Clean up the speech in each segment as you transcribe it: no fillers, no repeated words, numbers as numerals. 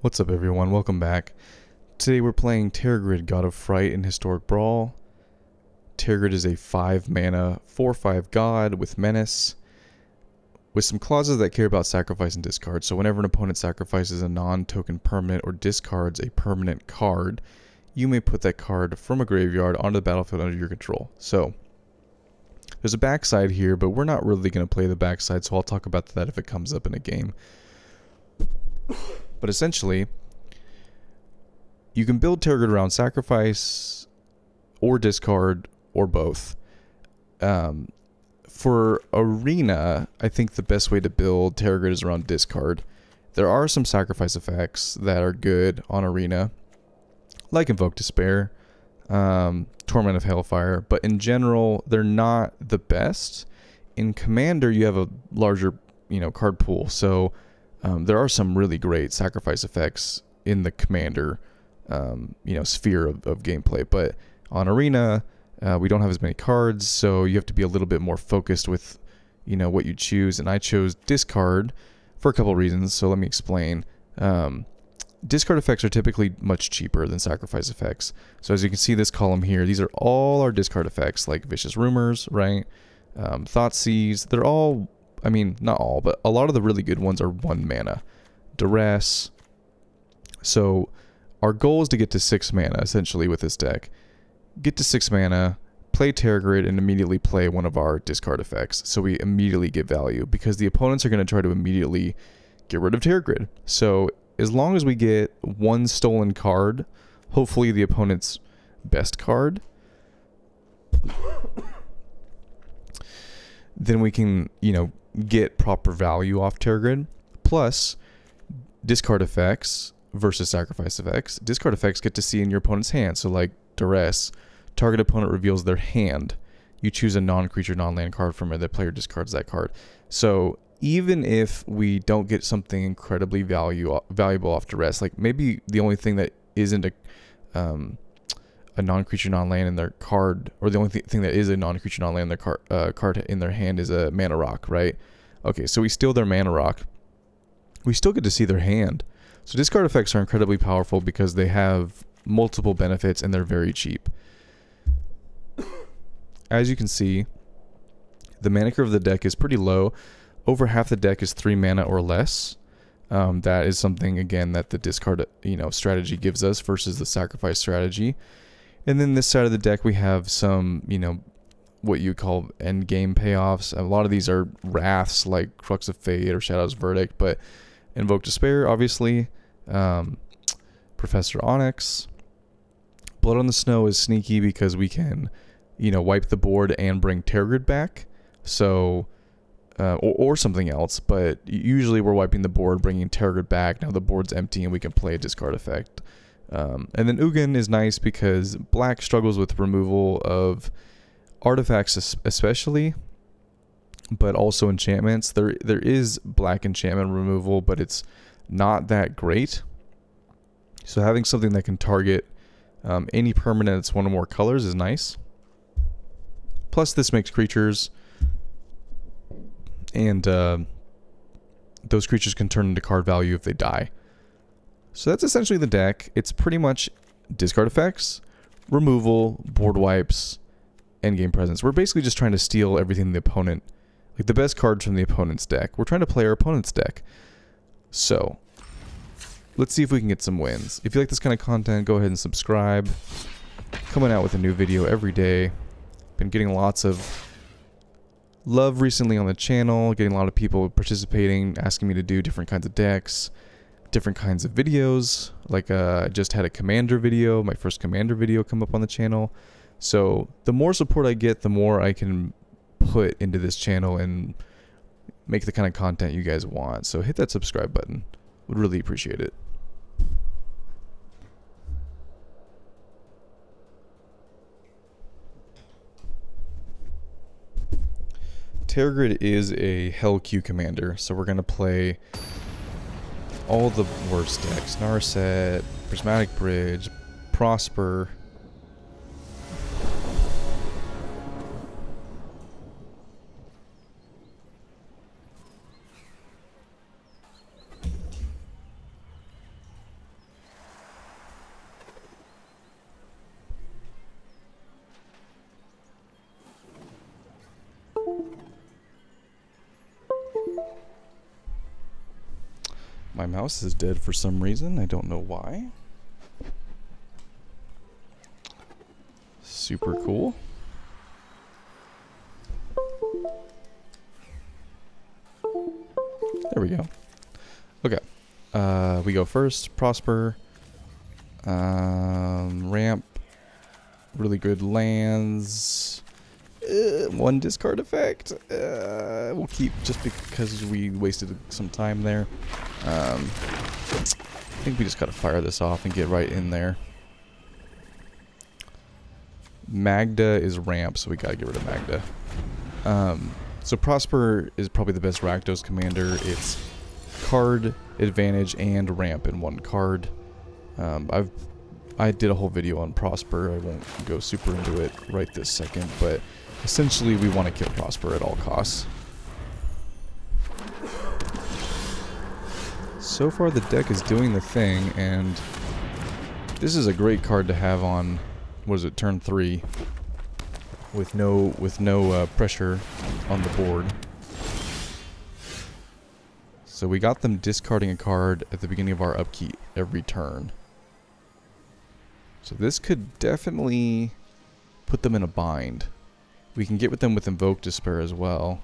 What's up everyone, welcome back. Today we're playing Tergrid, God of Fright in Historic Brawl. Tergrid is a 5 mana, 4/5 god with menace, with some clauses that care about sacrifice and discard. So whenever an opponent sacrifices a non-token permanent or discards a permanent card, you may put that card from a graveyard onto the battlefield under your control. So there's a backside here, but we're not really going to play the backside, so I'll talk about that if it comes up in a game. But essentially, you can build Tergrid around sacrifice or discard or both. For Arena, I think the best way to build Tergrid is around discard. There are some sacrifice effects that are good on Arena, like Invoke Despair, Torment of Hailfire, but in general, they're not the best. In Commander, you have a larger, card pool, so there are some really great sacrifice effects in the Commander, sphere of gameplay. But on Arena, we don't have as many cards, so you have to be a little bit more focused with, what you choose. And I chose discard for a couple reasons, so let me explain. Discard effects are typically much cheaper than sacrifice effects. So as you can see this column here, these are all our discard effects, like Vicious Rumors, right? Thoughtseize, they're all, not all, but a lot of the really good ones are 1 mana. Duress. So our goal is to get to 6 mana, essentially, with this deck. Get to 6 mana, play Tergrid, and immediately play one of our discard effects. So we immediately get value, because the opponents are going to try to immediately get rid of Tergrid. So as long as we get 1 stolen card, hopefully the opponent's best card, then we can, get proper value off Tergrid. Plus, discard effects versus sacrifice effects. Discard effects get to see in your opponent's hand. So like Duress, target opponent reveals their hand. You choose a non-creature, non-land card from it. The player discards that card. So even if we don't get something incredibly valuable off Duress, like maybe the only thing that isn't a non-creature, non-land in their card, or the only thing that is a non-creature, non-land in their card in their hand is a mana rock, right? Okay, so we steal their mana rock. We still get to see their hand. So discard effects are incredibly powerful because they have multiple benefits and they're very cheap. As you can see, the mana curve of the deck is pretty low. Over half the deck is 3 mana or less. That is something, again, that the discard strategy gives us versus the sacrifice strategy. And then this side of the deck we have some, what you call end game payoffs. A lot of these are wraths like Crux of Fate or Shadow's Verdict, but Invoke Despair, obviously. Professor Onyx. Blood on the Snow is sneaky because we can, wipe the board and bring Tergrid back. So, or something else, but usually we're wiping the board, bringing Tergrid back. Now the board's empty and we can play a discard effect. And then Ugin is nice because black struggles with removal of artifacts especially, but also enchantments. There is black enchantment removal, but it's not that great. So having something that can target any permanent that's 1 or more colors is nice. Plus this makes creatures, and those creatures can turn into card value if they die. So that's essentially the deck. It's pretty much discard effects, removal, board wipes, endgame presence. We're basically just trying to steal everything the opponent, like the best cards from the opponent's deck. We're trying to play our opponent's deck. So let's see if we can get some wins. If you like this kind of content, go ahead and subscribe. Coming out with a new video every day. Been getting lots of love recently on the channel, getting a lot of people participating, asking me to do different kinds of decks, different kinds of videos. Like I just had a Commander video, my first Commander video come up on the channel. So the more support I get, the more I can put into this channel and make the kind of content you guys want. So hit that subscribe button. Would really appreciate it. Tergrid is a Hell Q commander, so we're going to play all the worst decks. Narset, Prismatic Bridge, Prosper. My mouse is dead for some reason. I don't know why. Super cool. There we go. Okay. We go first. Prosper. Ramp. Really good lands. One discard effect. We'll keep just because we wasted some time there. I think we just gotta fire this off and get right in there. Magda is ramp, so we gotta get rid of Magda. So Prosper is probably the best Rakdos commander. It's card advantage and ramp in one card. I did a whole video on Prosper. I won't go super into it right this second, but essentially we want to kill Prosper at all costs. So far the deck is doing the thing, and this is a great card to have on, what is it, turn 3, with no pressure on the board. So we got them discarding a card at the beginning of our upkeep every turn. So this could definitely put them in a bind. We can get with them with Invoke Despair as well.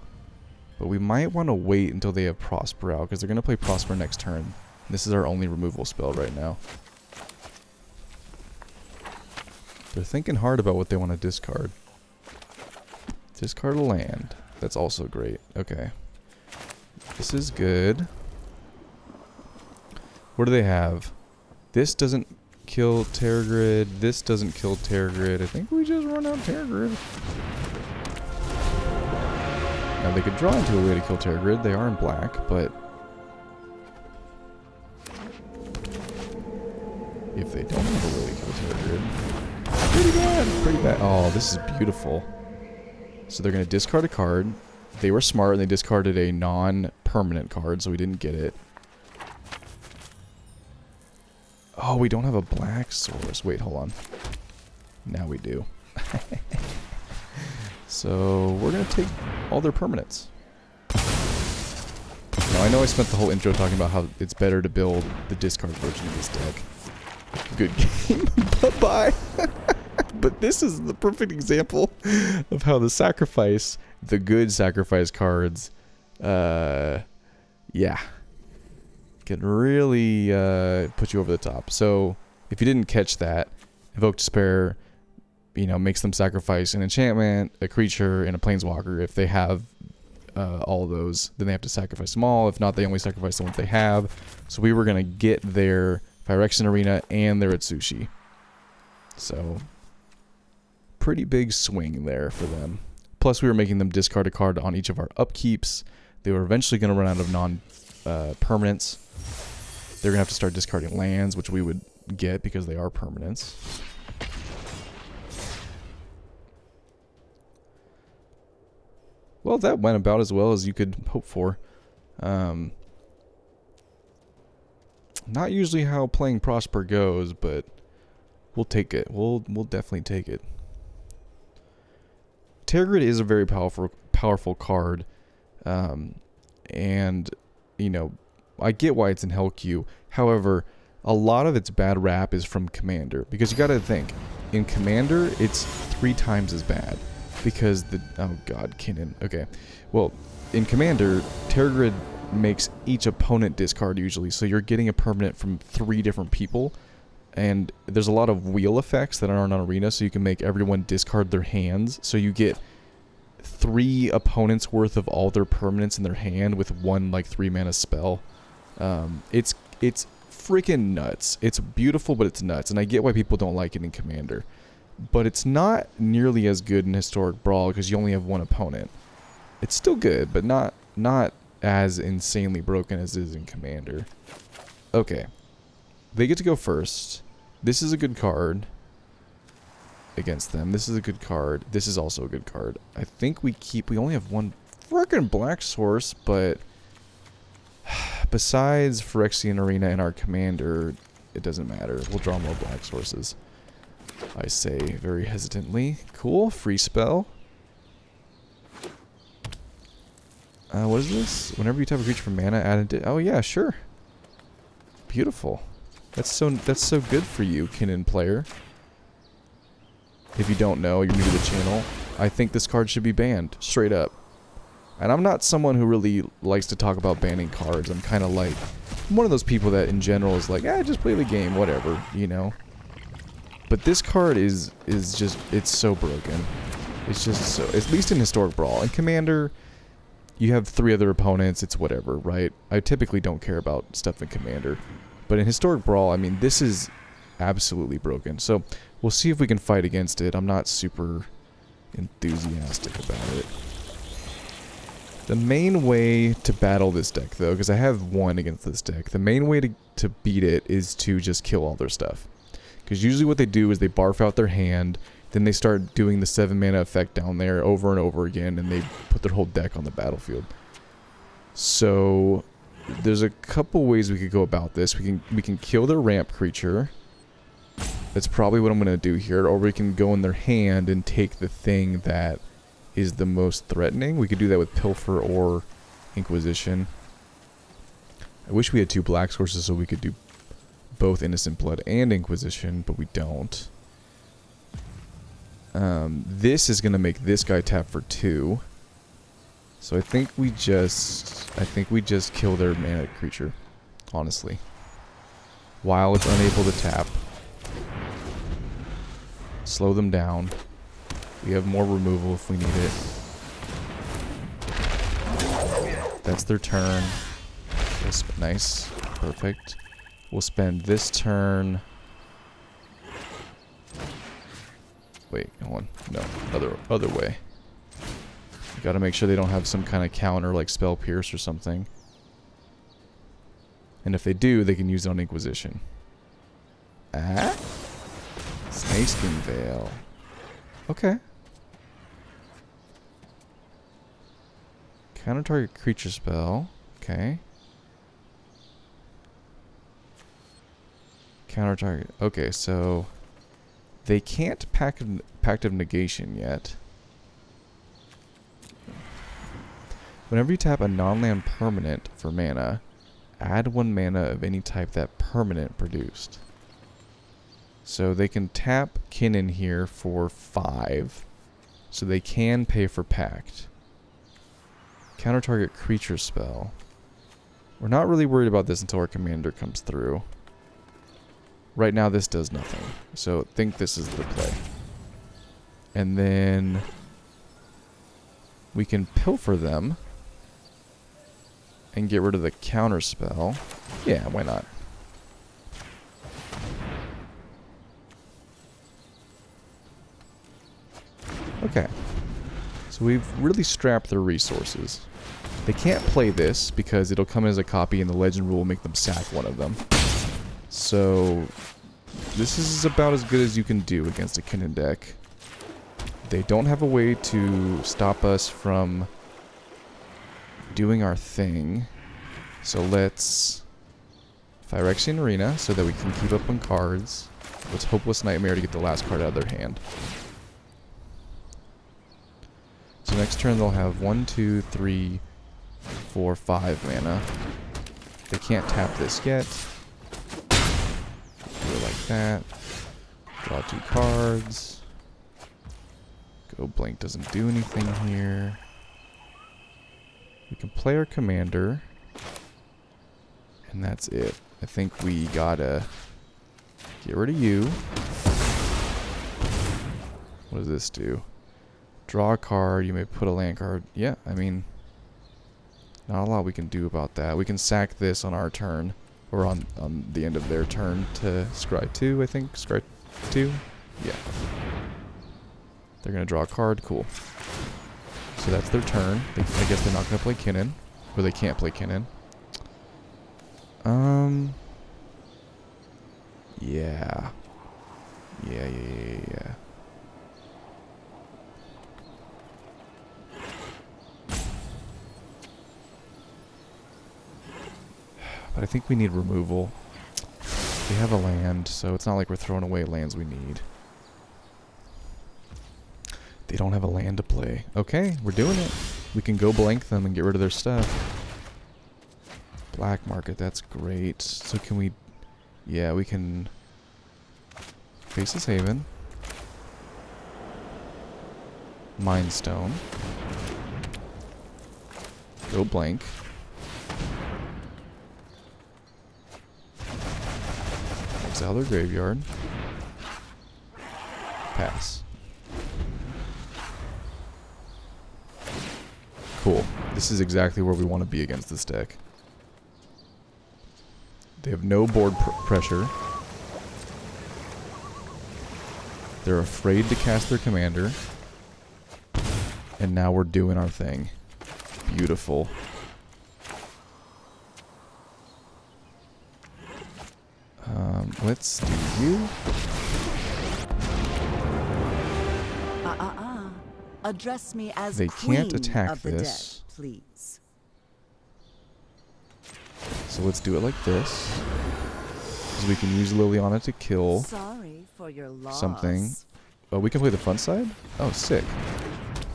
But we might want to wait until they have Prosper out, because they're going to play Prosper next turn. This is our only removal spell right now. They're thinking hard about what they want to discard. Discard a land. That's also great. Okay. This is good. What do they have? This doesn't kill Tergrid. This doesn't kill Tergrid. I think we just run out Tergrid. Now they could draw into a way to kill Tergrid. They are in black, but if they don't have a way to kill Tergrid, pretty bad. Pretty bad. Oh, this is beautiful. So they're going to discard a card. They were smart and they discarded a non-permanent card, so we didn't get it. Oh, we don't have a black source. Wait, hold on. Now we do. So we're going to take all their permanents. Now, I know I spent the whole intro talking about how it's better to build the discard version of this deck. Good game. Bye-bye. But this is the perfect example of how the sacrifice, the good sacrifice cards, yeah, can really put you over the top. So if you didn't catch that, Invoke Despair, you know, makes them sacrifice an enchantment, a creature, and a planeswalker. If they have all of those, then they have to sacrifice them all. If not, they only sacrifice the ones they have. So we were going to get their Phyrexian Arena and their Atsushi. So pretty big swing there for them. Plus, we were making them discard a card on each of our upkeeps. They were eventually going to run out of non-permanents. They're going to have to start discarding lands, which we would get because they are permanents. Well, that went about as well as you could hope for. Not usually how playing Prosper goes, but we'll take it. We'll definitely take it. Tergrid is a very powerful card, and you know, I get why it's in Hell Q. However, a lot of its bad rap is from Commander, because you got to think, in Commander it's 3 times as bad, because the oh god, Kinnan. Okay, well, in Commander, Tergrid makes each opponent discard usually, so you're getting a permanent from 3 different people. And there's a lot of wheel effects that aren't on Arena, so you can make everyone discard their hands. So you get 3 opponents worth of all their permanents in their hand with 1 like 3-mana spell. It's freaking nuts. It's beautiful, but it's nuts. And I get why people don't like it in Commander. But it's not nearly as good in Historic Brawl because you only have 1 opponent. It's still good, but not as insanely broken as it is in Commander. Okay. They get to go first. This is a good card against them. This is a good card. This is also a good card. I think we only have 1 freaking black source, but besides Phyrexian Arena and our commander, it doesn't matter. We'll draw more black sources, I say very hesitantly. Cool. Free spell. What is this? Whenever you tap a creature for mana, add it. Oh yeah, sure. beautiful. That's so good for you, Kinnan player. If you don't know, you're new to the channel. I think this card should be banned, straight up. And I'm not someone who really likes to talk about banning cards. I'm kind of like one of those people that in general is like, just play the game, whatever, you know. But this card is just, it's so broken. It's just so, at least in Historic Brawl. In Commander, you have 3 other opponents, it's whatever, right? I typically don't care about stuff in Commander. But in Historic Brawl, I mean, this is absolutely broken. So, we'll see if we can fight against it. I'm not super enthusiastic about it. The main way to battle this deck, though, because I have won against this deck, the main way to beat it is to just kill all their stuff. Because usually what they do is they barf out their hand, then they start doing the 7 mana effect down there over and over again, and they put their whole deck on the battlefield. So there's a couple ways we could go about this. We can kill their ramp creature. That's probably what I'm going to do here. Or we can go in their hand and take the thing that is the most threatening. We could do that with Pilfer or Inquisition. I wish we had 2 black sources so we could do both Innocent Blood and Inquisition, but we don't. This is going to make this guy tap for 2. So I think we just kill their mana creature, honestly. While it's unable to tap. Slow them down. We have more removal if we need it. That's their turn. Nice. Perfect. We'll spend this turn. Wait, hold on. No, other way. Gotta make sure they don't have some kind of counter like Spell Pierce or something. And if they do, they can use it on Inquisition. Snakeskin Veil. Okay. Counter target creature spell. Okay. Counter target. Okay, so they can't Pact of Negation yet. Whenever you tap a non-land permanent for mana, add 1 mana of any type that permanent produced. So they can tap Kinnan here for 5. So they can pay for Pact. Counter target creature spell. We're not really worried about this until our commander comes through. Right now this does nothing. So I think this is the play. And then we can pilfer them and get rid of the counter spell. Yeah, why not? Okay. So we've really strapped their resources. They can't play this because it'll come as a copy and the legend rule will make them sack one of them. So this is about as good as you can do against a Kinnan deck. They don't have a way to stop us from doing our thing. So let's Phyrexian Arena so that we can keep up on cards. Let's Hopeless Nightmare to get the last card out of their hand. So next turn they'll have 1, 2, 3, 4, 5 mana. They can't tap this yet. Do it like that. Draw 2 cards. Go Blank doesn't do anything here. We can play our commander. And that's it. I think we gotta get rid of you. What does this do? Draw a card, you may put a land card. Yeah, I mean, not a lot we can do about that. We can sack this on our turn, or on the end of their turn to scry 2, I think. Scry 2? Yeah. They're going to draw a card. Cool. So that's their turn. I guess they're not going to play Kinnan, or they can't play Kinnan. Yeah. Yeah. But I think we need removal. We have a land, so it's not like we're throwing away lands we need. They don't have a land to play. Okay, we're doing it. We can go blank them and get rid of their stuff. Black market, that's great. So can we... Yeah, we can Faceless Haven. Mind Stone. Go blank. Exile their graveyard. Pass. Cool. This is exactly where we want to be against this deck. They have no board pressure. They're afraid to cast their commander. And now we're doing our thing. Beautiful. Let's do you. Address me as they queen can't attack of the this. Dead, please. So let's do it like this. Because we can use Liliana to kill Sorry for your loss. something. Oh, we can play the front side? Oh, sick.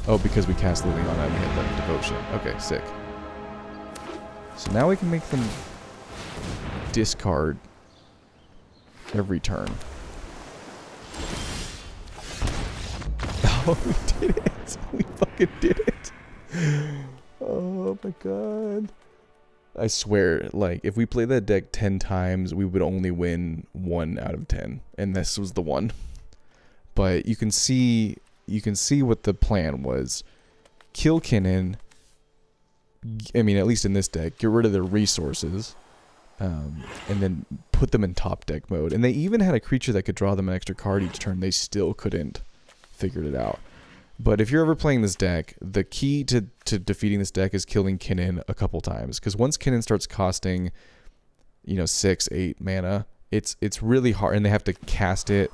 Oh, because we cast Liliana and we had that devotion. Okay, sick. So now we can make them discard every turn. Oh, we did it. We fucking did it. Oh my god. I swear, like, if we play that deck 10 times, we would only win 1 out of 10. And this was the one. But you can see what the plan was. Kill Kinnan. I mean, at least in this deck, get rid of their resources. And then put them in top deck mode. And they even had a creature that could draw them an extra card each turn. They still couldn't figure it out. But if you're ever playing this deck, the key to defeating this deck is killing Kinnan a couple times. Because once Kinnan starts costing, 6, 8 mana, it's really hard. And they have to cast it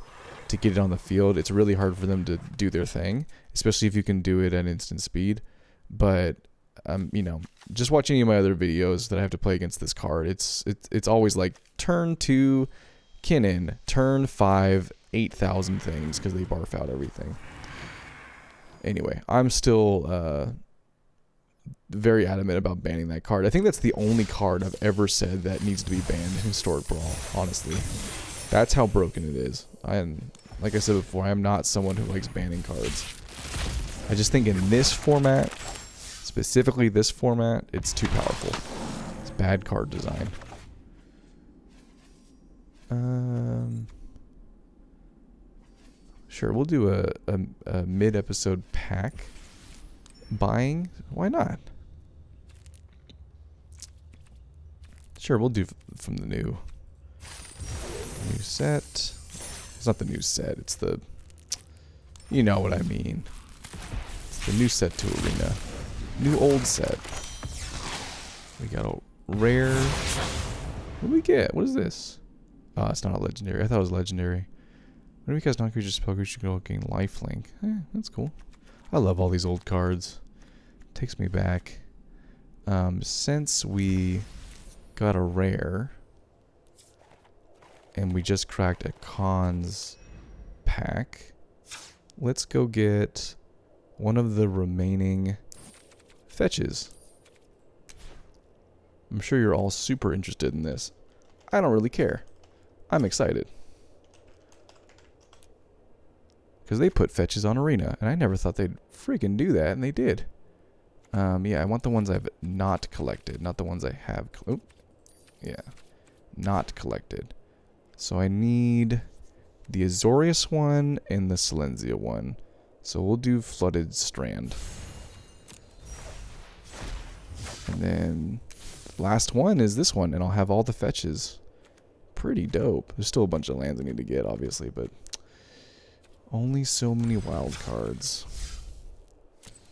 to get it on the field. It's really hard for them to do their thing. Especially if you can do it at instant speed. But, just watching any of my other videos that I have to play against this card, it's always like turn 2, Kinnan, turn 5, 8,000 things. Because they barf out everything. Anyway, I'm still very adamant about banning that card. I think that's the only card I've ever said that needs to be banned in Historic Brawl, honestly. That's how broken it is. Like I said before, I am not someone who likes banning cards. I just think in this format, specifically this format, it's too powerful. It's bad card design. Sure, we'll do a mid-episode pack buying. Why not? Sure, we'll do from the new set. It's not the new set. It's the, you know what I mean. It's the new set to Arena. New old set. We got a rare. What do we get? What is this? Oh, it's not a legendary. I thought it was legendary. When we cast non-creature spell creature, you can gain lifelink. That's cool. I love all these old cards. Takes me back. Since we got a rare, and we just cracked a cons pack, let's go get one of the remaining fetches. I'm sure you're all super interested in this. I don't really care. I'm excited. Because they put fetches on Arena, and I never thought they'd freaking do that, and they did. Yeah, I want the ones I've not collected, not the ones I have. Yeah, not collected. So I need the Azorius one and the Silenzia one. So we'll do Flooded Strand. And then last one is this one, and I'll have all the fetches. Pretty dope. There's still a bunch of lands I need to get, obviously, but only so many wild cards.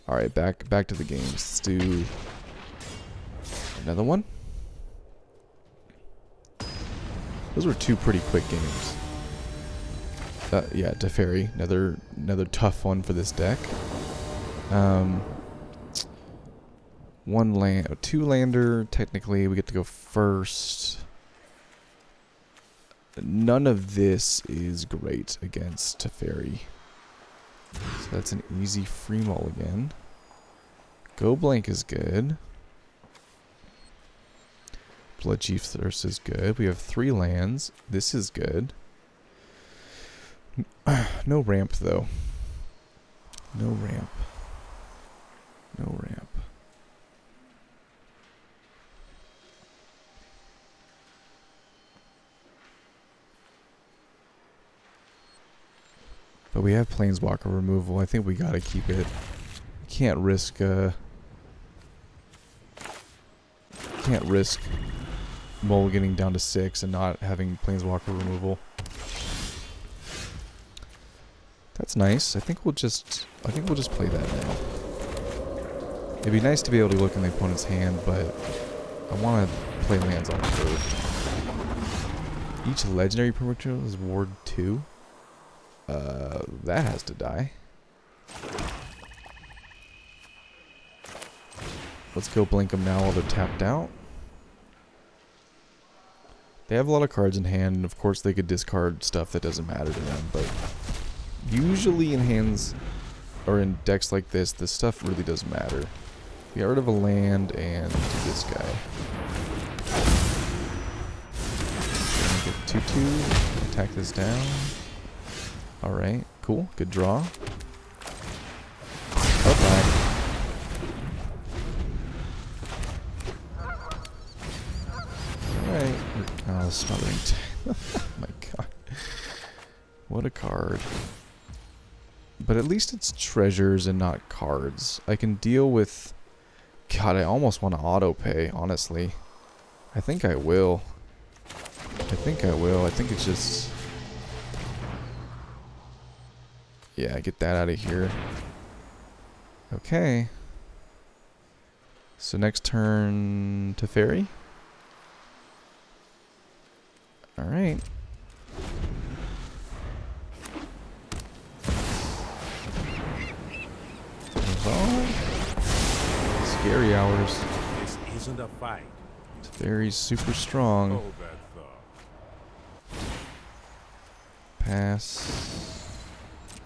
Alright, back to the games. Let's do another one. Those were 2 pretty quick games. Yeah, Teferi, another tough one for this deck. 2-lander, technically we get to go first. None of this is great against Teferi. So that's an easy free mulligan. Go blank is good. Bloodchief Thirst is good. We have 3 lands. This is good. No ramp, though. No ramp. No ramp. But we have Planeswalker removal. I think we gotta keep it. Can't risk, mulliganing down to 6 and not having Planeswalker removal. That's nice. I think we'll just play that now. It'd be nice to be able to look in the opponent's hand, but I want to play lands on the board. Each legendary permaculture is ward 2. That has to die. Let's go blink them now while they're tapped out. They have a lot of cards in hand, and of course they could discard stuff that doesn't matter to them, but usually in hands or in decks like this, this stuff really doesn't matter. Get rid of a land and do this guy. Get 2/2, attack this down. Alright, cool, good draw. Bye-bye. Alright. Oh, smothering. Oh my god. What a card. But at least it's treasures and not cards. I can deal with... God, I almost want to auto-pay, honestly. I think I will. I think it's just... Yeah, get that out of here. Okay. So next turn to Fairy. Alright. Scary hours. This isn't a fight. Fairy's super strong. Hold that thought. Pass.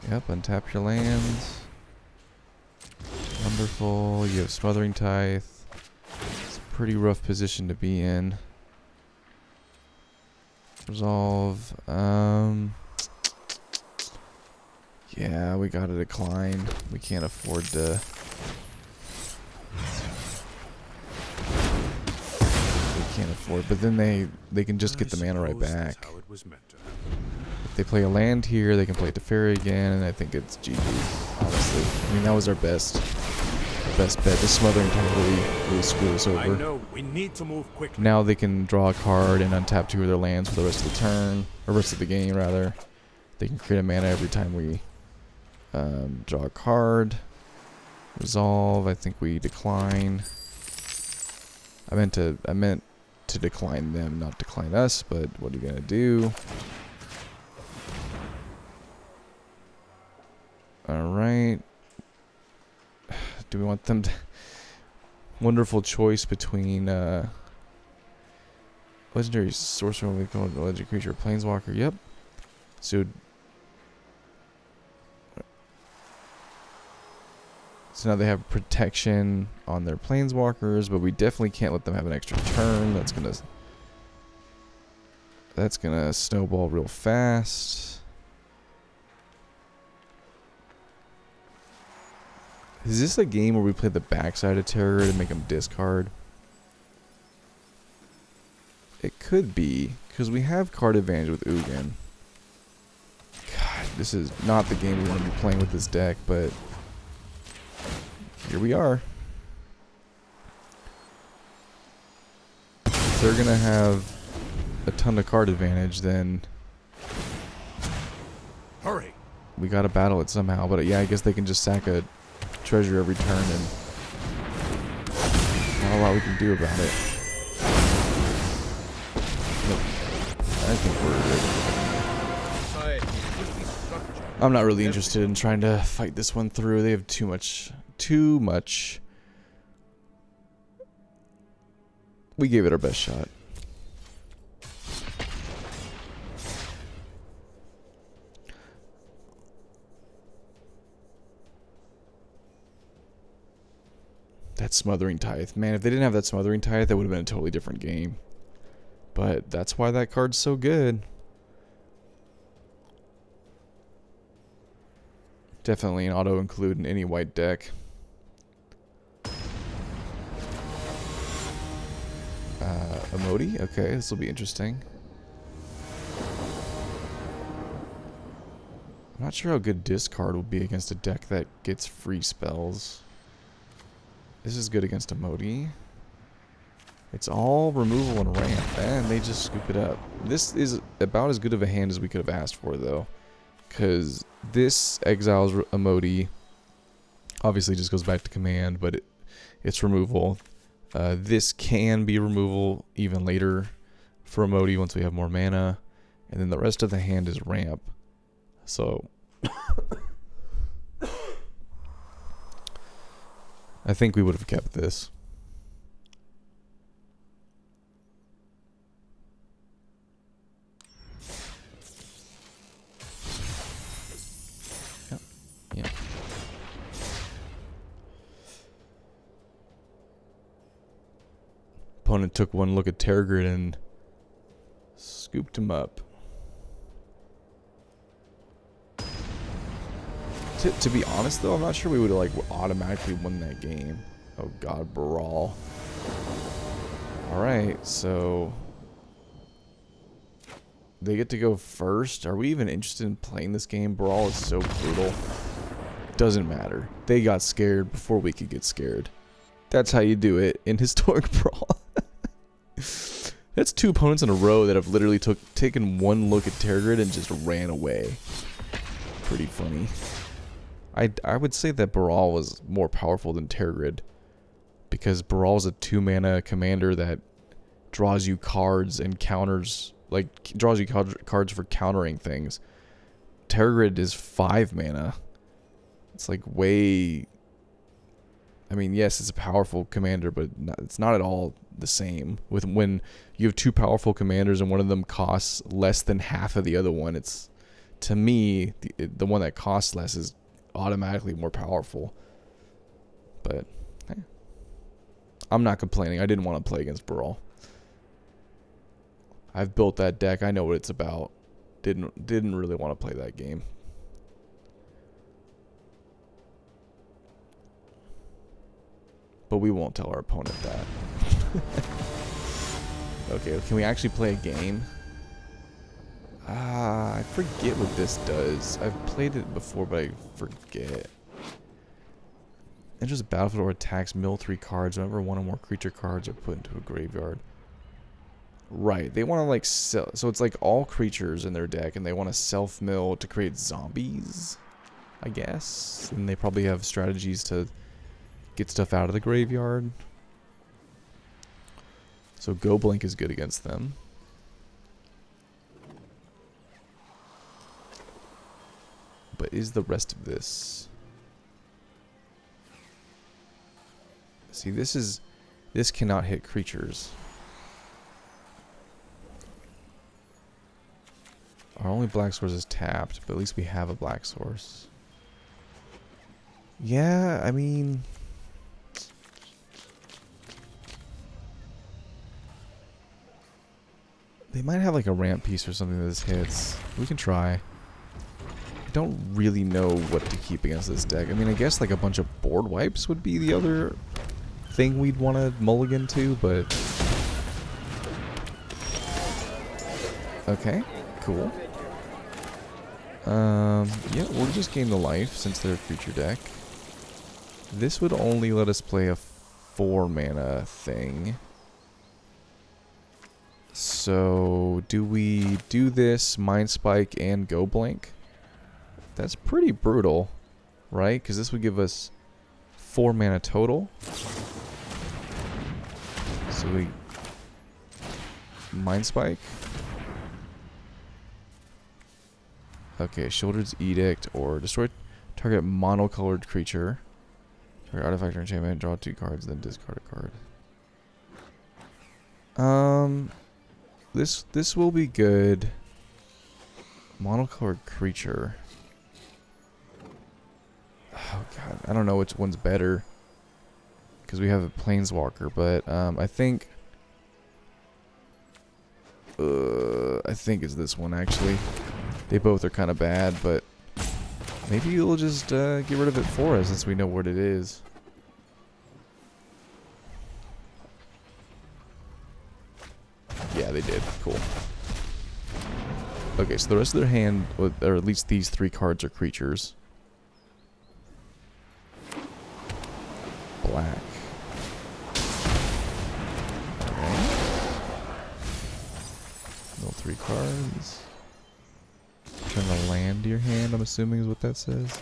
Yep, untap your lands. Wonderful. You have Smothering Tithe. It's a pretty rough position to be in. Resolve. Yeah, we gotta decline. We can't afford to. We can't afford. But then they can just get the mana right back. If they play a land here, they can play it to Fairy again, and I think it's GG. Honestly, I mean that was our best bet. The Smothering Tithe really screwed us over. I know we need to move quickly. Now they can draw a card and untap 2 of their lands for the rest of the turn, or rest of the game rather. They can create a mana every time we draw a card. Resolve. I think we decline. I meant to decline them, not decline us. But what are you gonna do? All right. Do we want them to... Wonderful choice between legendary sorcerer, we call it a legendary creature, planeswalker. Yep. So now they have protection on their planeswalkers, but we definitely can't let them have an extra turn. That's gonna snowball real fast. Is this a game where we play the backside of Tergrid and make them discard? It could be, because we have card advantage with Ugin. God, this is not the game we want to be playing with this deck, but here we are. If they're going to have a ton of card advantage, then Hurry. We got to battle it somehow. But yeah, I guess they can just sack a treasure every turn, and not a lot we can do about it. But I think we're good. I'm not really interested in trying to fight this one through. They have too much. We gave it our best shot. That Smothering Tithe. Man, if they didn't have that Smothering Tithe, that would have been a totally different game. But that's why that card's so good. Definitely an auto-include in any white deck. Emoti? Okay, this will be interesting. I'm not sure how good discard will be against a deck that gets free spells. This is good against Emoti. It's all removal and ramp, and they just scoop it up. This is about as good of a hand as we could have asked for, though. Because this exiles Emoti. Obviously just goes back to command, but it's removal. This can be removal even later for Emoti once we have more mana. And then the rest of the hand is ramp. So I think we would have kept this. Yep. Yeah. Opponent took one look at Tergrid and scooped him up. To be honest, though, I'm not sure we would have like automatically won that game. Oh God, Brawl. All right, so they get to go first. Are we even interested in playing this game? Brawl is so brutal. Doesn't matter. They got scared before we could get scared. That's how you do it in Historic Brawl. That's 2 opponents in a row that have literally taken one look at Tergrid and just ran away. Pretty funny. I would say that Brawl was more powerful than Tergrid, because Brawl is a 2-mana commander that draws you cards and counters, like draws you cards for countering things. Tergrid is 5 mana. It's like way. I mean, yes, it's a powerful commander, but it's not at all the same. When you have 2 powerful commanders and one of them costs less than half of the other one, it's, to me, the one that costs less is automatically more powerful. But hey, I'm not complaining. I didn't want to play against Brawl. I've built that deck. I know what it's about. Didn't really want to play that game. But we won't tell our opponent that. Okay, can we actually play a game? I forget what this does. I've played it before, but I forget. Enters a battlefield or attacks, mill 3 cards. Whenever 1 or more creature cards are put into a graveyard. Right, they want to like sell. So it's like all creatures in their deck, and they want to self-mill to create zombies, I guess. And they probably have strategies to get stuff out of the graveyard. So Go Blink is good against them. But is the rest of this? See, this cannot hit creatures. Our only black source is tapped, but at least we have a black source. Yeah, I mean, they might have like a ramp piece or something that this hits. We can try. I don't really know what to keep against this deck. I mean, I guess like a bunch of board wipes would be the other thing we'd want to mulligan to, but okay, cool. Yeah, we'll just gain the life since they're a creature deck. This would only let us play a 4-mana thing. So, do we do this, Mind Spike, and Go Blink? That's pretty brutal, right? Because this would give us 4 mana total. So we Mind Spike. Okay, Shoulder's Edict, or destroy target monocolored creature. Target artifact or enchantment, draw 2 cards, then discard a card. This will be good. Monocolored creature. Oh god, I don't know which one's better, because we have a Planeswalker, but I think I think it's this one, actually. They both are kind of bad, but maybe you'll just get rid of it for us since we know what it is. Yeah, they did. Cool. Okay, so the rest of their hand, or at least these 3 cards, are creatures. Black. Alright. Mill 3 cards. Turn a land to your hand, I'm assuming is what that says.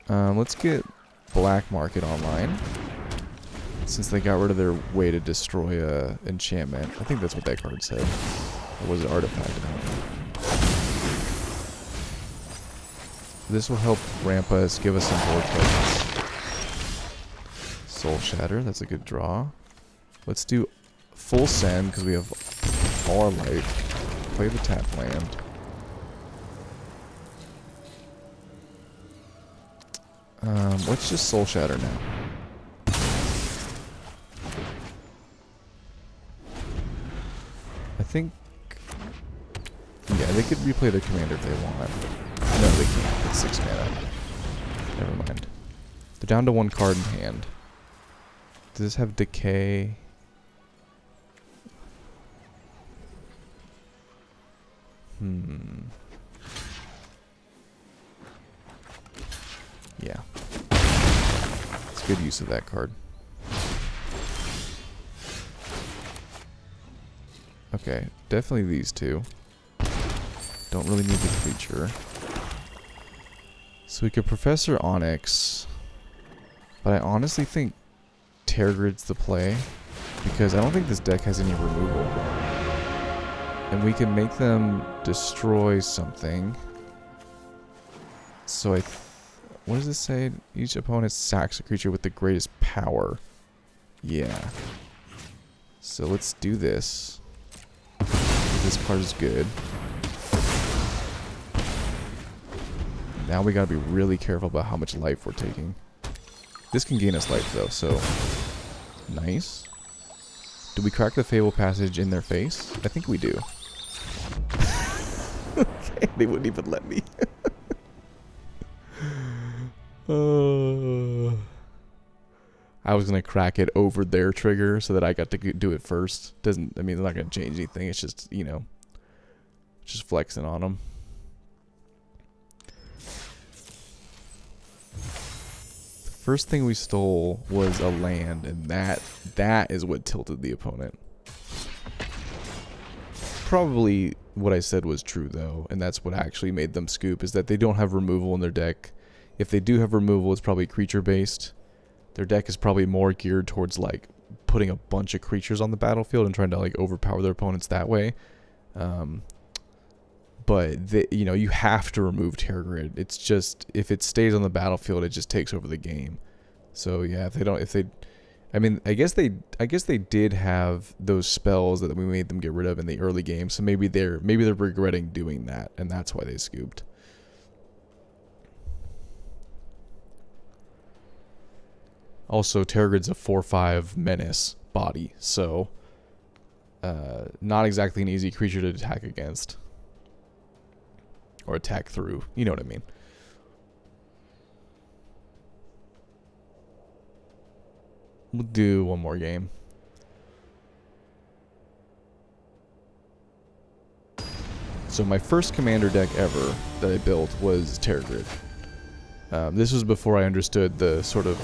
Let's get Black Market online. Since they got rid of their way to destroy a enchantment. I think that's what that card said. Or was it artifact? This will help ramp us, give us some board presence. Soul Shatter, that's a good draw. Let's do full send because we have all our life. Play the tap land. Let's just Soul Shatter now. I think, yeah, they could replay their commander if they want. No, they can't. It's 6 mana. Never mind. They're down to 1 card in hand. Does this have decay? Yeah. It's good use of that card. Okay, definitely these 2. Don't really need the creature. So we could Professor Onyx. But I honestly think Tergrid's the play. Because I don't think this deck has any removal. And we can make them destroy something. So what does this say? Each opponent sacks a creature with the greatest power. Yeah. So let's do this. This card is good. Now we gotta be really careful about how much life we're taking. This can gain us life though, so nice. Do we crack the Fable Passage in their face? I think we do. Okay, they wouldn't even let me. I was gonna crack it over their trigger so that I got to do it first. Doesn't, I mean, it's not gonna change anything. It's just, you know, just flexing on them. The first thing we stole was a land, and that is what tilted the opponent. Probably what I said was true though, and that's what actually made them scoop, is that they don't have removal in their deck. If they do have removal, it's probably creature based. Their deck is probably more geared towards like putting a bunch of creatures on the battlefield and trying to like overpower their opponents that way. But they, you know, you have to remove Tergrid. It's just, if it stays on the battlefield, it just takes over the game. So yeah, I mean, I guess they did have those spells that we made them get rid of in the early game. So maybe they're regretting doing that, and that's why they scooped. Also, Tergrid's a 4/5 menace body, so not exactly an easy creature to attack against. Or attack through, you know what I mean. We'll do one more game. So my first commander deck ever that I built was Tergrid. This was before I understood the sort of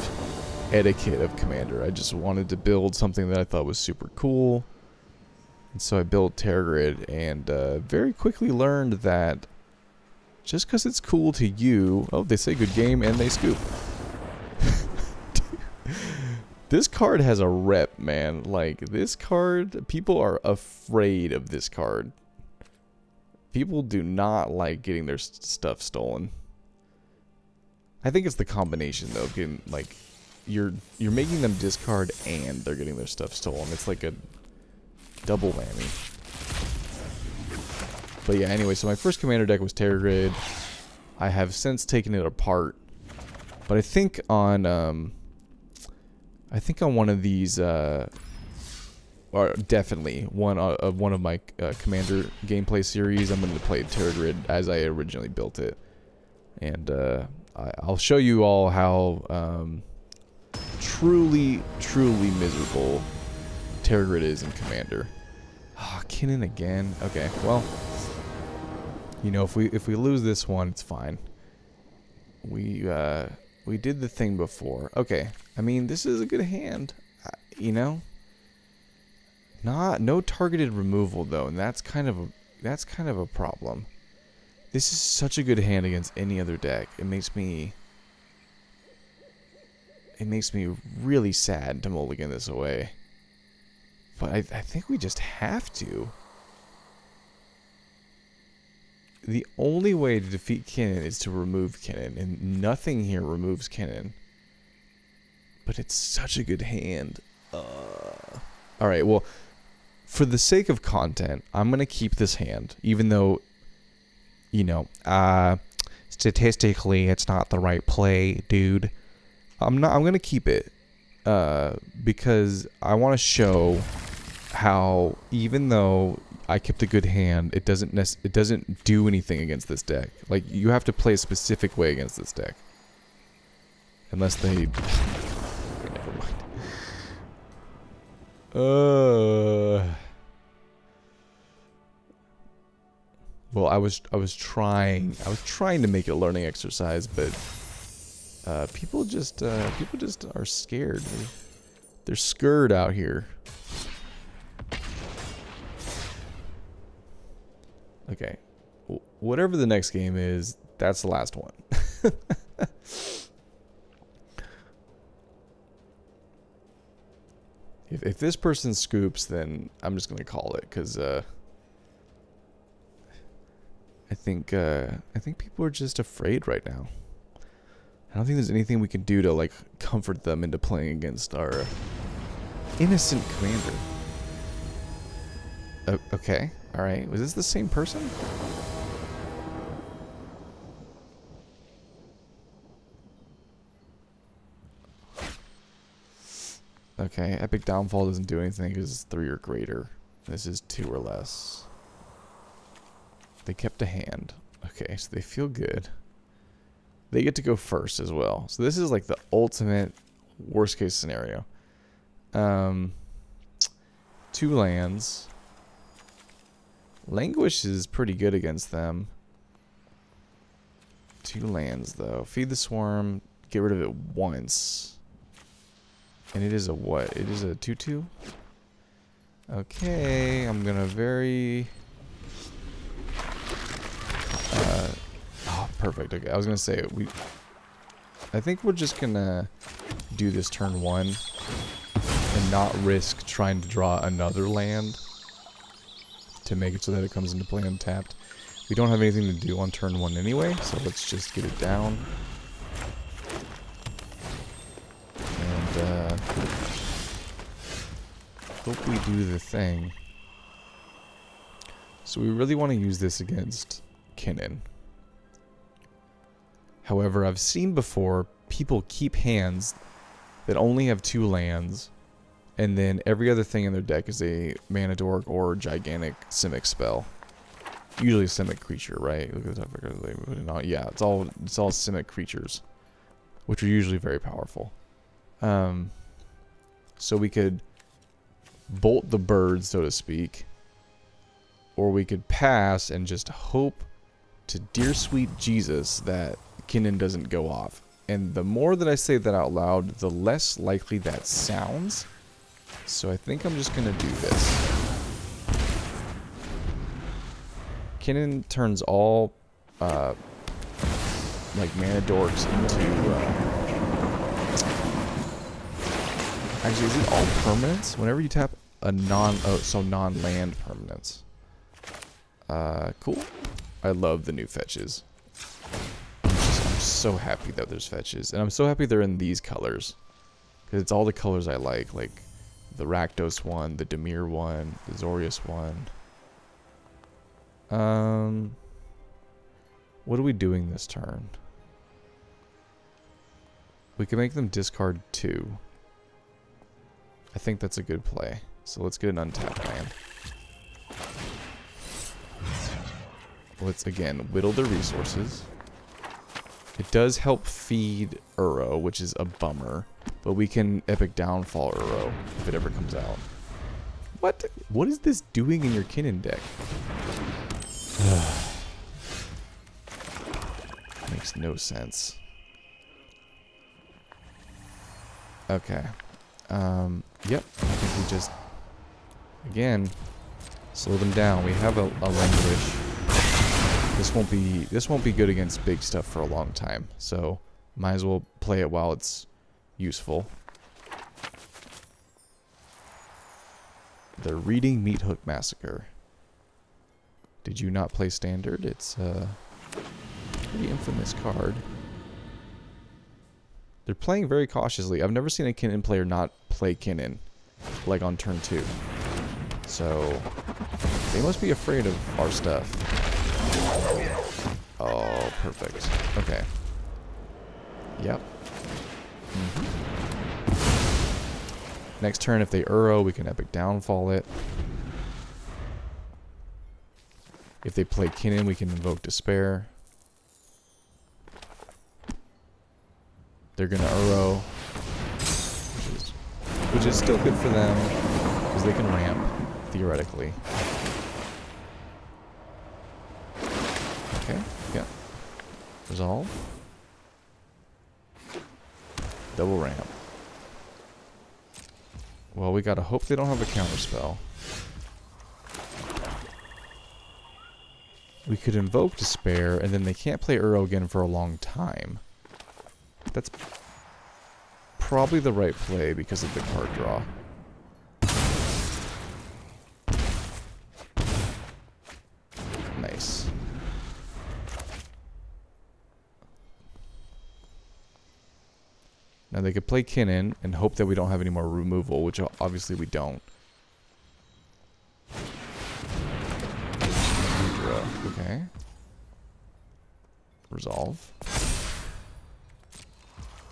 etiquette of commander. I just wanted to build something that I thought was super cool. And so I built Tergrid, and very quickly learned that just because it's cool to you... Oh, they say good game, and they scoop. This card has a rep, man. Like, this card... People are afraid of this card. People do not like getting their stuff stolen. I think it's the combination, though. Getting, like... You're making them discard and they're getting their stuff stolen. It's like a double whammy. But yeah, anyway, so my first commander deck was Tergrid. I have since taken it apart. But I think on one of these or definitely one of my Commander gameplay series, I'm going to play Tergrid as I originally built it. And I'll show you all how truly miserable Tergrid is in Commander. Ah, Kinnan again. Okay, well, you know, if we lose this one, it's fine. We did the thing before. Okay, I mean, this is a good hand, you know. No targeted removal though, and that's kind of a problem. This is such a good hand against any other deck. It makes me really sad to mulligan this away. But I think we just have to. The only way to defeat Kinnan is to remove Kinnan, and nothing here removes Kinnan. But it's such a good hand. Alright, well, for the sake of content, I'm going to keep this hand, even though, you know, statistically it's not the right play, dude. I'm going to keep it because I want to show how even though I kept a good hand, it doesn't do anything against this deck. Like, you have to play a specific way against this deck. Unless they never mind. Well, I was trying to make it a learning exercise, but people just are scared. They're scared out here. Okay, whatever the next game is, that's the last one. If this person scoops, then I'm just gonna call it, because I think people are just afraid right now. I don't think there's anything we can do to like comfort them into playing against our innocent commander. Okay, all right. Was this the same person? Okay, Epic Downfall doesn't do anything because it's 3 or greater. This is 2 or less. They kept a hand. Okay, so they feel good. They get to go first as well. So this is like the ultimate worst case scenario. 2 lands. Languish is pretty good against them. 2 lands though. Feed the Swarm. Get rid of it once. And it is a what? It is a 2/2? Okay, I'm gonna oh, perfect. Okay, I was gonna say I think we're just gonna do this turn 1 and not risk trying to draw another land to make it so that it comes into play untapped. We don't have anything to do on turn 1 anyway, so let's just get it down. And hope we do the thing. So we really want to use this against Kinnan. However, I've seen before people keep hands that only have 2 lands, and then every other thing in their deck is a mana dork or gigantic Simic spell. Usually a Simic creature, right? Look at the top. Yeah, it's all Simic creatures, which are usually very powerful. So we could bolt the bird, so to speak, or we could pass and just hope to dear sweet Jesus that Kinnan doesn't go off. And the more that I say that out loud, the less likely that sounds. So I think I'm just gonna do this. Kinnan turns all like mana dorks into actually, is it all permanents? Whenever you tap a non-land permanents. Cool. I love the new fetches. I'm so happy that there's fetches, and I'm so happy they're in these colors, because it's all the colors I like the Rakdos one, the Dimir one, the Zorius one. What are we doing this turn? We can make them discard 2. I think that's a good play. So let's get an untapped land. Let's again whittle the resources. It does help feed Uro, which is a bummer. But we can Epic Downfall Uro if it ever comes out. What? What is this doing in your Kinnan deck? Makes no sense. Okay. Yep. I think we just, again, slow them down. We have a Languish. This won't be good against big stuff for a long time. So might as well play it while it's useful. They're reading Meat Hook Massacre. Did you not play Standard? It's a pretty infamous card. They're playing very cautiously. I've never seen a Kinnan player not play Kinnan, like on turn 2. So they must be afraid of our stuff. Oh, perfect. Okay. Yep. Next turn, if they Uro, we can Epic Downfall it. If they play Kinnan, we can invoke Despair. They're gonna Uro, which is still good for them because they can ramp theoretically. Okay, yeah. Resolve. Double ramp. Well, we gotta hope they don't have a counterspell. We could invoke Despair, and then they can't play Uro again for a long time. That's probably the right play because of the card draw. Nice. Now they could play Kinnan and hope that we don't have any more removal, which obviously we don't. Okay. Resolve.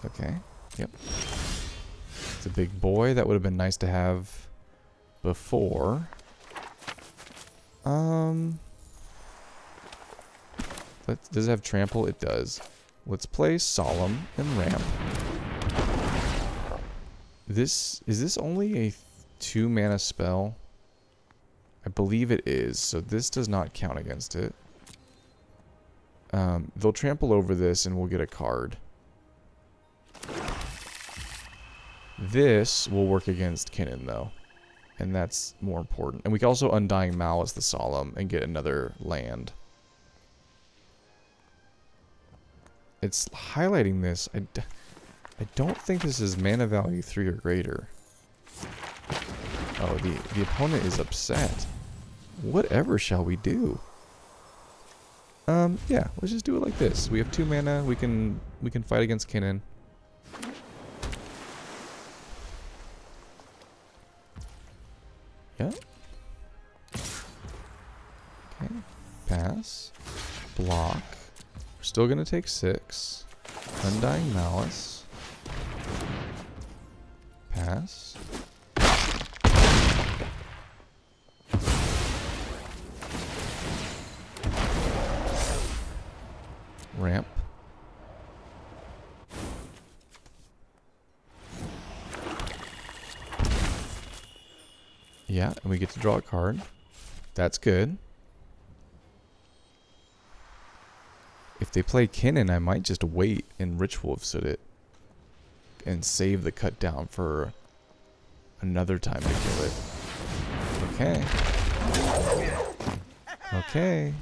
Okay. Yep. It's a big boy. That would have been nice to have before. Does it have trample? It does. Let's play Solemn and ramp. Is this only a 2 mana spell? I believe it is, so this does not count against it. They'll trample over this and we'll get a card. This will work against Kinnan though, and that's more important. And we can also Undying Malice the Solemn and get another land. It's highlighting this. I don't think this is mana value 3 or greater. Oh, the opponent is upset. Whatever shall we do? Yeah, let's just do it like this. We have 2 mana. We can fight against Kinnan. Yeah. Okay. Pass. Block. We're still gonna take 6. Undying Malice. Pass. Ramp. Yeah, and we get to draw a card. That's good. If they play Kinnan, I might just wait and Ritual of Soot it and save the cut down for another time to kill it. Okay. Okay.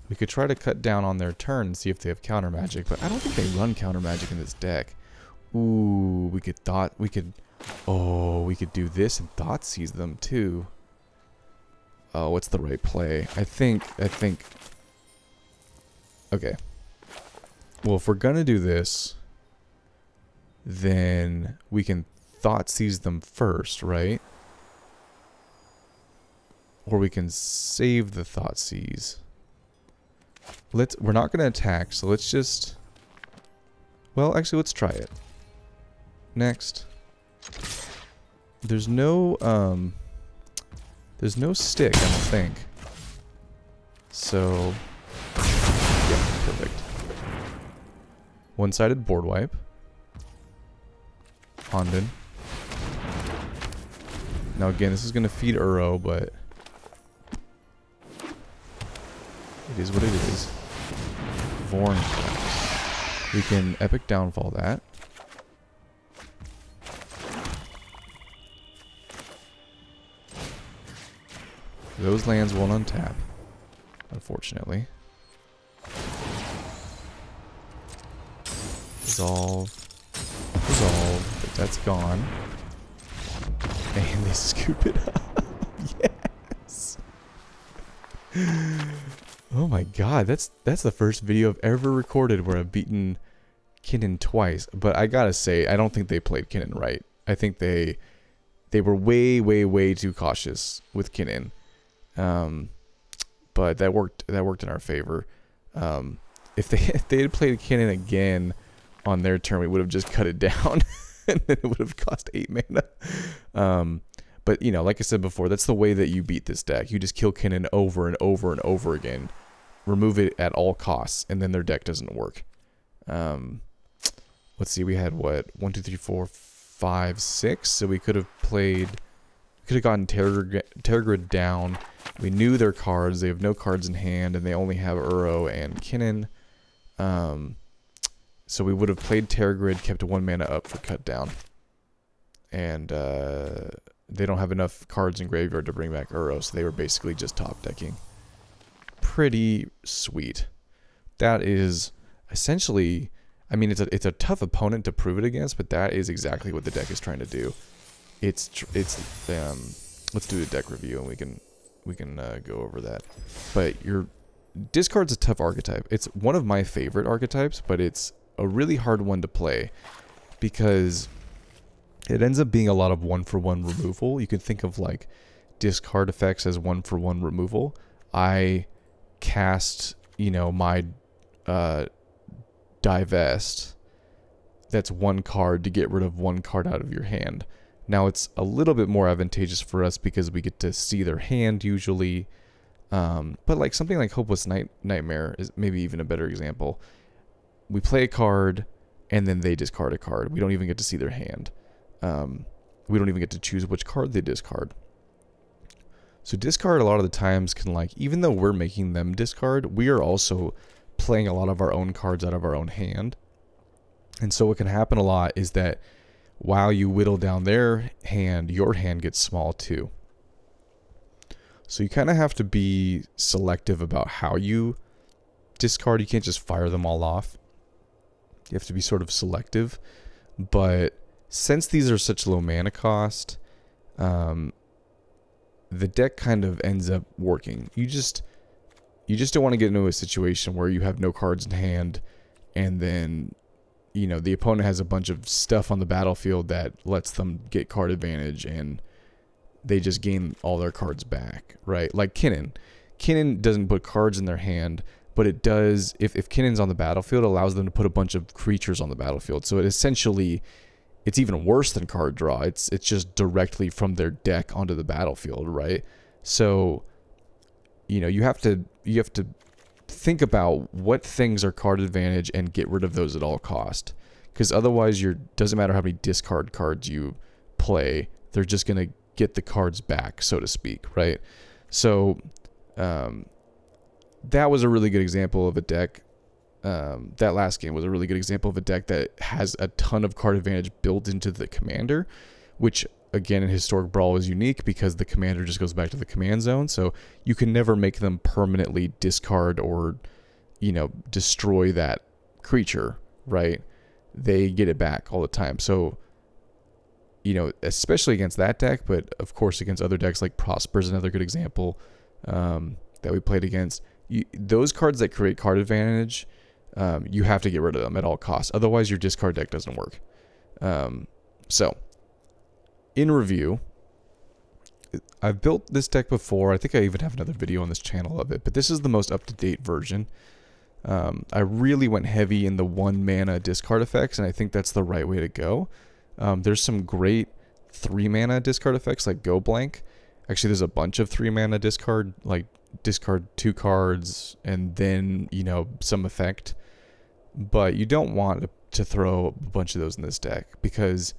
We could try to cut down on their turn and see if they have counter magic, but I don't think they run counter magic in this deck. Ooh, we could do this and Thoughtseize them too. Oh, what's the right play? I think okay. Well, if we're gonna do this, then we can Thoughtseize them first, right? Or we can save the Thoughtseize. We're not gonna attack, so let's just, well, actually let's try it. Next. there's no stick, I don't think. So, yeah, perfect. One-sided board wipe. Honden. Now again, this is going to feed Uro, but it is what it is. Vorn. We can Epic Downfall that. Those lands won't untap, unfortunately. Resolve. Resolve. But that's gone. And they scoop it up. Yes! Oh my god, that's the first video I've ever recorded where I've beaten Kinnan twice. But I gotta say, I don't think they played Kinnan right. I think they were way too cautious with Kinnan. But that worked in our favor. If they had played Kinnan again on their turn, we would have just cut it down. And then it would have cost 8 mana. But, you know, like I said before, that's the way that you beat this deck. You just kill Kinnan over and over and over again. Remove it at all costs, and then their deck doesn't work. Let's see, we had, what, 1, 2, 3, 4, 5, 6? So we could have played... We could have gotten Tergrid down. We knew their cards. They have no cards in hand, and they only have Uro and Kinnan. So we would have played Tergrid, kept 1 mana up for cut down. And they don't have enough cards in graveyard to bring back Uro, so they were basically just top decking. Pretty sweet. That is essentially, I mean, it's a tough opponent to prove it against, but that is exactly what the deck is trying to do. Let's do a deck review and we can go over that. But your discard's a tough archetype. It's one of my favorite archetypes, but it's a really hard one to play because it ends up being a lot of 1-for-1 removal. You can think of like discard effects as 1-for-1 removal. I cast, you know, my divest. That's 1 card to get rid of 1 card out of your hand. Now it's a little bit more advantageous for us because we get to see their hand usually. But like something like Hopeless Nightmare is maybe even a better example. We play a card and then they discard a card. We don't even get to see their hand. We don't even get to choose which card they discard. So discard a lot of the times can, like, even though we're making them discard, we are also playing a lot of our own cards out of our own hand. And so what can happen a lot is that while you whittle down their hand, your hand gets small too. So you kind of have to be selective about how you discard. You can't just fire them all off. You have to be sort of selective. But since these are such low mana cost, the deck kind of ends up working. You just don't want to get into a situation where you have no cards in hand and then, you know, the opponent has a bunch of stuff on the battlefield that lets them get card advantage and they just gain all their cards back, right? Like Kinnan. Kinnan doesn't put cards in their hand, but it does, if Kinnan's on the battlefield, it allows them to put a bunch of creatures on the battlefield. So it essentially, it's even worse than card draw. It's just directly from their deck onto the battlefield, right? So, you know, you have to think about what things are card advantage and get rid of those at all cost. Because otherwise, doesn't matter how many discard cards you play, they're just gonna get the cards back, so to speak, right? So, that was a really good example of a deck. That last game was a really good example of a deck that has a ton of card advantage built into the commander, which again in Historic Brawl is unique because the commander just goes back to the command zone, so you can never make them permanently discard or, you know, destroy that creature, right? They get it back all the time. So, you know, especially against that deck, but of course against other decks like Prosper is another good example that we played against. Those cards that create card advantage, you have to get rid of them at all costs. Otherwise, your discard deck doesn't work. So, in review, I've built this deck before. I think I even have another video on this channel of it, but this is the most up-to-date version. I really went heavy in the 1 mana discard effects, and I think that's the right way to go. There's some great 3 mana discard effects like Go Blank. Actually, there's a bunch of 3 mana discard, like discard 2 cards and then, you know, some effect. But you don't want to throw a bunch of those in this deck, because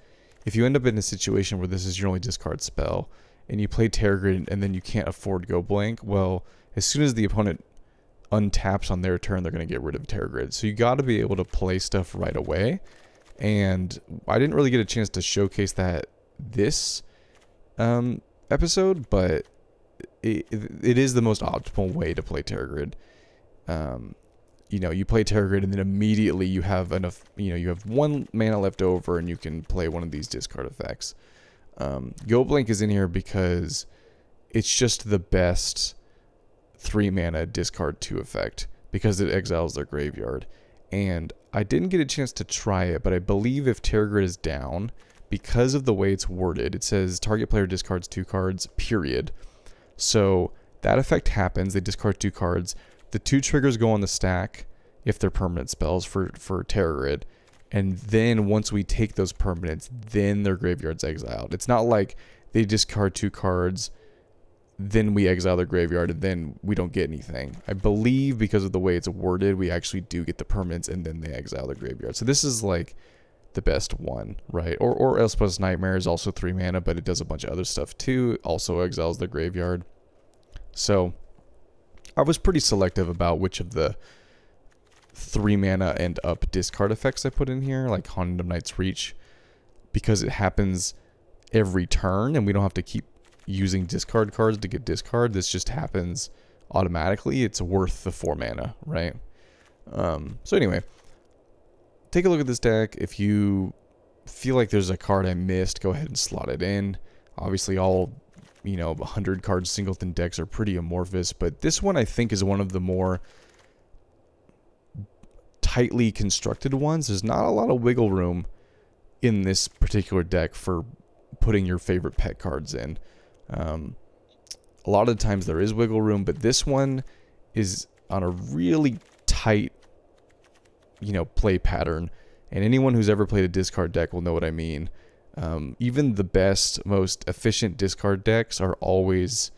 if you end up in a situation where this is your only discard spell and you play Tergrid and then you can't afford Go Blank, well, as soon as the opponent untaps on their turn, they're going to get rid of Tergrid. So you got to be able to play stuff right away. And I didn't really get a chance to showcase that this episode, but it is the most optimal way to play Tergrid. You know, you play Tergrid and then immediately you have enough, you know, you have 1 mana left over and you can play one of these discard effects. Go Blank is in here because it's just the best 3 mana discard 2 effect, because it exiles their graveyard. And I didn't get a chance to try it, but I believe if Tergrid is down, because of the way it's worded, it says target player discards 2 cards, period. So that effect happens, they discard 2 cards. The 2 triggers go on the stack if they're permanent spells for Tergrid. And then once we take those permanents, then their graveyard's exiled. It's not like they discard 2 cards, then we exile their graveyard, and then we don't get anything. I believe because of the way it's worded, we actually do get the permanents, and then they exile their graveyard. So this is like the best one, right? Or Elspeth's Nightmare is also 3 mana, but it does a bunch of other stuff too. It also exiles the graveyard. So I was pretty selective about which of the 3 mana and up discard effects I put in here, like Haunted of Night's Reach, because it happens every turn and we don't have to keep using discard cards to get discard. This just happens automatically. It's worth the 4 mana, right? So anyway, take a look at this deck. If you feel like there's a card I missed, go ahead and slot it in. Obviously all, you know, 100 card singleton decks are pretty amorphous, but this one I think is one of the more tightly constructed ones. There's not a lot of wiggle room in this particular deck for putting your favorite pet cards in. A lot of the times there is wiggle room, but this one is on a really tight, you know, play pattern, and anyone who's ever played a discard deck will know what I mean. Even the best, most efficient discard decks are always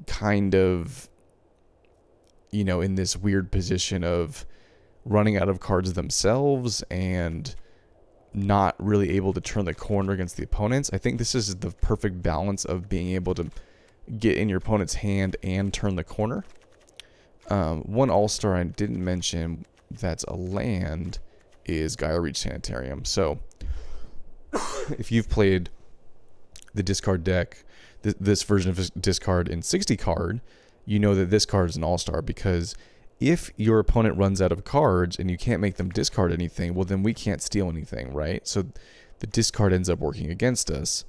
kind of, you know, in this weird position of running out of cards themselves and not really able to turn the corner against the opponents. I think this is the perfect balance of being able to get in your opponent's hand and turn the corner. One all-star I didn't mention that's a land is Gaia Reach Sanitarium. So if you've played the discard deck, this version of discard in 60 card, you know that this card is an all-star, because if your opponent runs out of cards and you can't make them discard anything, well then we can't steal anything, right? So the discard ends up working against us.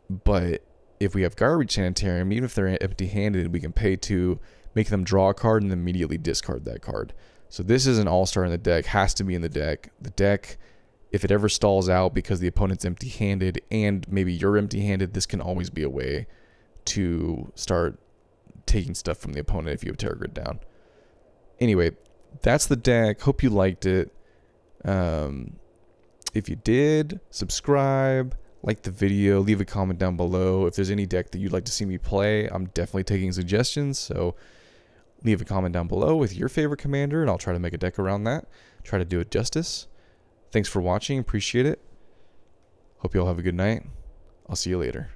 But if we have Gaia Reach Sanitarium, even if they're empty-handed, we can pay to make them draw a card and then immediately discard that card. So this is an all-star in the deck, has to be in the deck. The deck, if it ever stalls out because the opponent's empty-handed and maybe you're empty-handed, this can always be a way to start taking stuff from the opponent if you have Tergrid down. Anyway, that's the deck. Hope you liked it. If you did, subscribe, like the video, leave a comment down below. If there's any deck that you'd like to see me play, I'm definitely taking suggestions. So leave a comment down below with your favorite commander, and I'll try to make a deck around that. Try to do it justice. Thanks for watching. Appreciate it. Hope you all have a good night. I'll see you later.